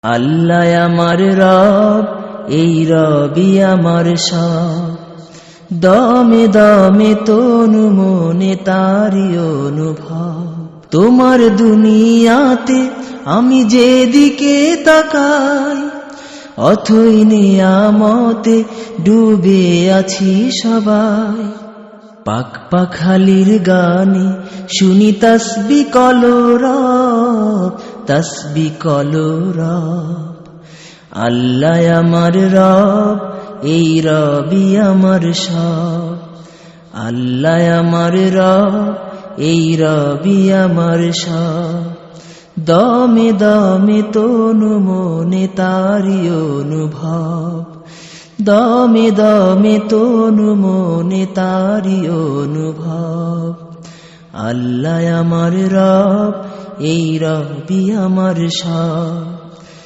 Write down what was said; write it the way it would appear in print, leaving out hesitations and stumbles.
আল্লাহ আমার রব, এই রবি আমার সব। দমে দমে তনু মনে তারি অনুভব। তোমার দুনিয়াতে আমি যেদিকে তাকাই, অথই নিয়ামতে ডুবে আছি সবাই। পাক পাখালির গানে শুনি তাসবিহ কলরব, তাসবিহ কলরব। আল্লাহ আমার রব, এই রবি আমার সব। আল্লাহ আমার রব, এই রবি আমার সব। দমে দমে তনু মনে তারি অনুভব। দমে দমে তনু মনে তারি অনুভব। আল্লাহ আমার রব, এই রবি আমার সব।